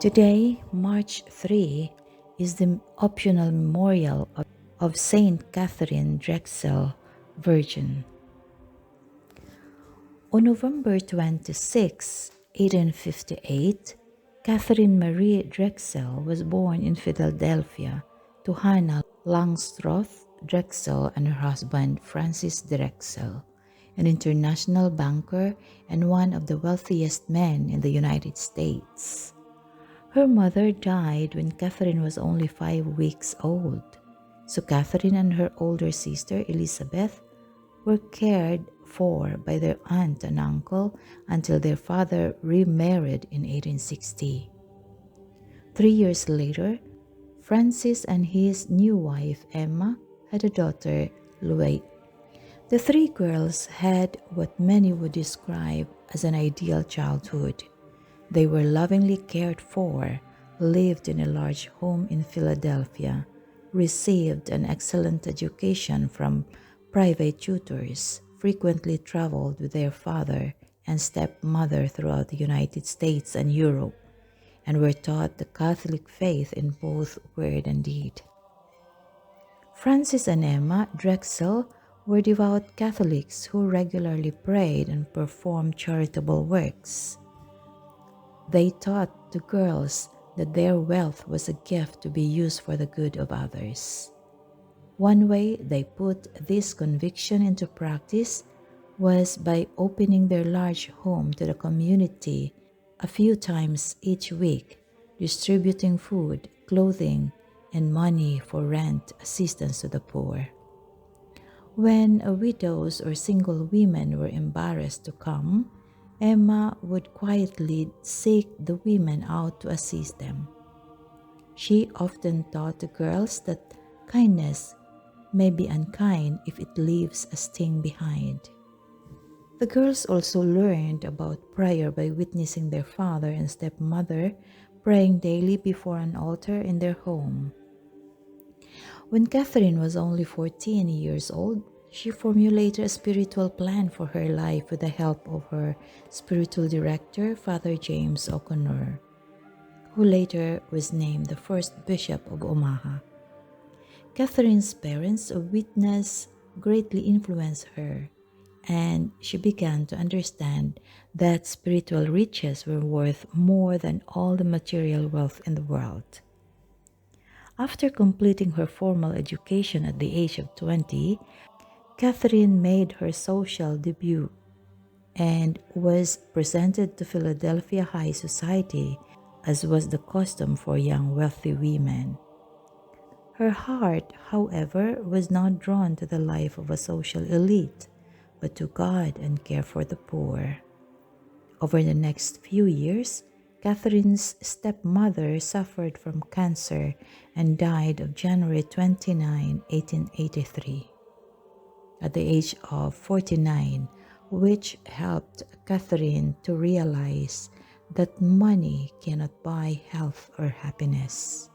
Today, March 3, is the optional memorial of Saint Katharine Drexel, Virgin. On November 26, 1858, Catherine Marie Drexel was born in Philadelphia to Hannah Langstroth Drexel and her husband Francis Drexel, an international banker and one of the wealthiest men in the United States. Her mother died when Catherine was only 5 weeks old, so Catherine and her older sister Elizabeth were cared for by their aunt and uncle until their father remarried in 1860. 3 years later, Francis and his new wife Emma had a daughter, Louise. The three girls had what many would describe as an ideal childhood. They were lovingly cared for, lived in a large home in Philadelphia, received an excellent education from private tutors, frequently traveled with their father and stepmother throughout the United States and Europe, and were taught the Catholic faith in both word and deed. Francis and Emma Drexel were devout Catholics who regularly prayed and performed charitable works. They taught the girls that their wealth was a gift to be used for the good of others. One way they put this conviction into practice was by opening their large home to the community a few times each week, distributing food, clothing, and money for rent assistance to the poor. When widows or single women were embarrassed to come, Emma would quietly seek the women out to assist them. She often taught the girls that kindness may be unkind if it leaves a sting behind. The girls also learned about prayer by witnessing their father and stepmother praying daily before an altar in their home. When Catherine was only 14 years old, she formulated a spiritual plan for her life with the help of her spiritual director, Father James O'Connor, who later was named the first bishop of Omaha. Catherine's parents' witness greatly influenced her, and she began to understand that spiritual riches were worth more than all the material wealth in the world. After completing her formal education at the age of 20, Catherine made her social debut and was presented to Philadelphia high society, as was the custom for young wealthy women. Her heart, however, was not drawn to the life of a social elite, but to God and care for the poor. Over the next few years, Catherine's stepmother suffered from cancer and died on January 29, 1883. At the age of 49, which helped Catherine to realize that money cannot buy health or happiness.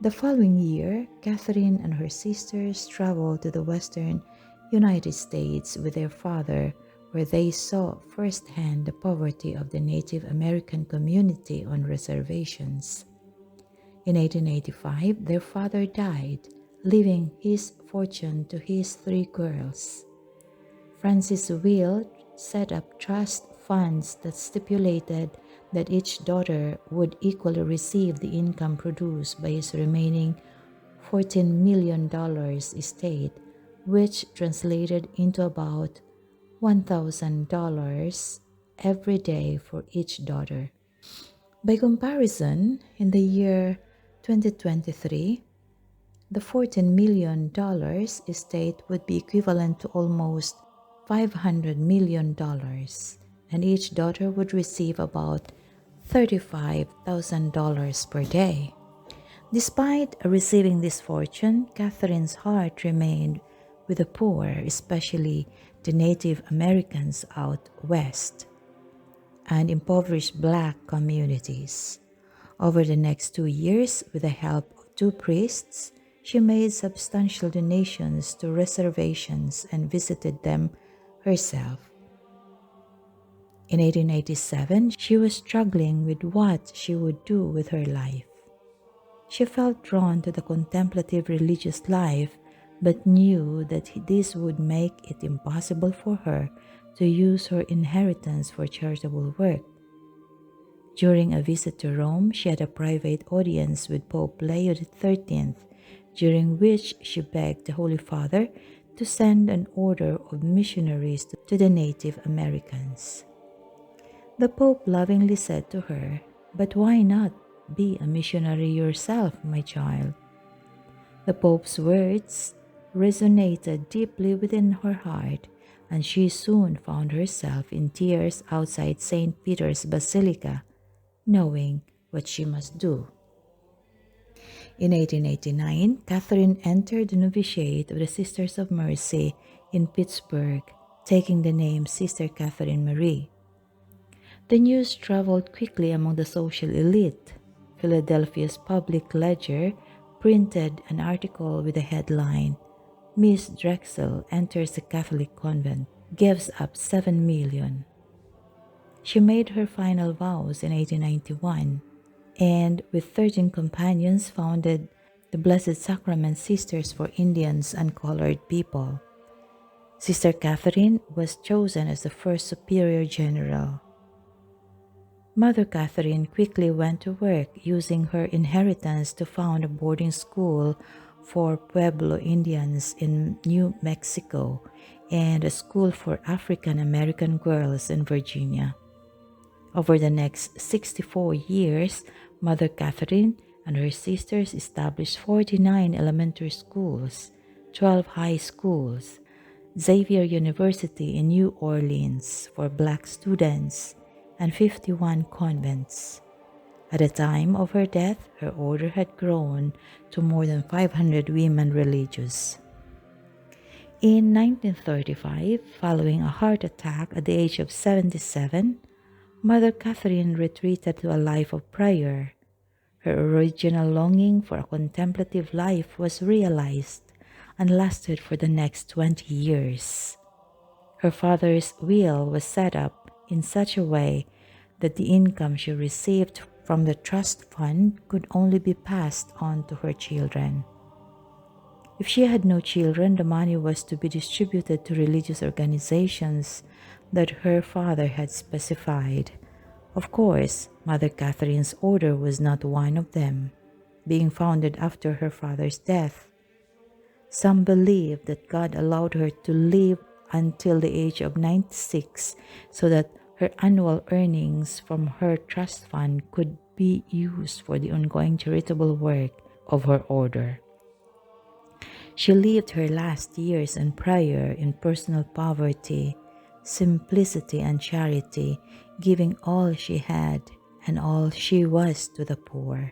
The following year, Catherine and her sisters traveled to the western United States with their father, where they saw firsthand the poverty of the Native American community on reservations. In 1885, their father died, leaving his fortune to his three girls. Francis' will set up trust funds that stipulated that each daughter would equally receive the income produced by his remaining $14 million estate, which translated into about $1,000 every day for each daughter. By comparison, in the year 2023, the $14 million estate would be equivalent to almost $500 million, and each daughter would receive about $35,000 per day. Despite receiving this fortune, Catherine's heart remained with the poor, especially the Native Americans out west and impoverished Black communities. Over the next 2 years, with the help of 2 priests, she made substantial donations to reservations and visited them herself. In 1887, she was struggling with what she would do with her life. She felt drawn to the contemplative religious life, but knew that this would make it impossible for her to use her inheritance for charitable work. During a visit to Rome, she had a private audience with Pope Leo XIII, during which she begged the Holy Father to send an order of missionaries to the Native Americans. The Pope lovingly said to her, "But why not be a missionary yourself, my child?" The Pope's words resonated deeply within her heart, and she soon found herself in tears outside St. Peter's Basilica, knowing what she must do. In 1889, Katharine entered the novitiate of the Sisters of Mercy in Pittsburgh, taking the name Sister Katharine Marie. The news traveled quickly among the social elite. Philadelphia's Public Ledger printed an article with the headline, "Miss Drexel enters a Catholic convent, gives up $7 million." She made her final vows in 1891, and with 13 companions founded the Blessed Sacrament Sisters for Indians and Colored People. Sister Katharine was chosen as the first Superior General. Mother Katharine quickly went to work, using her inheritance to found a boarding school for Pueblo Indians in New Mexico and a school for African American girls in Virginia. Over the next 64 years, Mother Katharine and her sisters established 49 elementary schools, 12 high schools, Xavier University in New Orleans for Black students, and 51 convents. At the time of her death, her order had grown to more than 500 women religious. In 1935, following a heart attack at the age of 77, Mother Katharine retreated to a life of prayer. Her original longing for a contemplative life was realized and lasted for the next 20 years. Her father's will was set up in such a way that the income she received from the trust fund could only be passed on to her children. If she had no children, the money was to be distributed to religious organizations that her father had specified. Of course, Mother Katharine's order was not one of them, being founded after her father's death. Some believe that God allowed her to live until the age of 96 so that her annual earnings from her trust fund could be used for the ongoing charitable work of her order. She lived her last years in prayer in personal poverty, simplicity, and charity, giving all she had and all she was to the poor.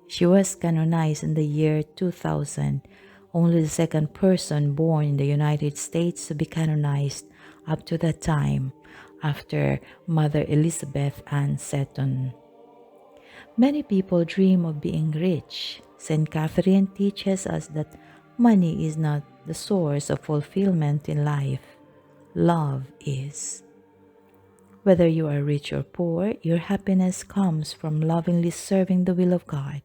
She was canonized in the year 2000, only the second person born in the United States to be canonized up to that time, after Mother Elizabeth Ann Seton. Many people dream of being rich. St. Katharine teaches us that money is not the source of fulfillment in life. Love is. Whether you are rich or poor, your happiness comes from lovingly serving the will of God.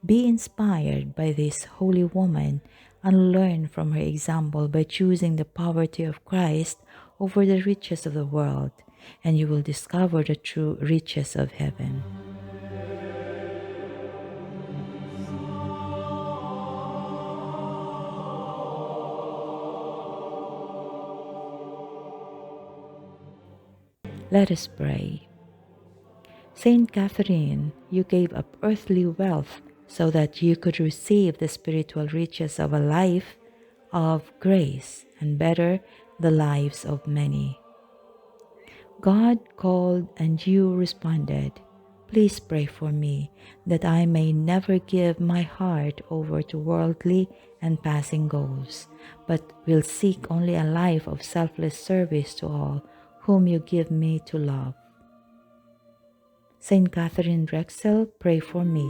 Be inspired by this holy woman and learn from her example by choosing the poverty of Christ over the riches of the world, and you will discover the true riches of heaven. Let us pray. Saint Katharine, you gave up earthly wealth so that you could receive the spiritual riches of a life of grace and better the lives of many. God called and you responded. Please pray for me that I may never give my heart over to worldly and passing goals, but will seek only a life of selfless service to all whom you give me to love. Saint Katharine Drexel, pray for me.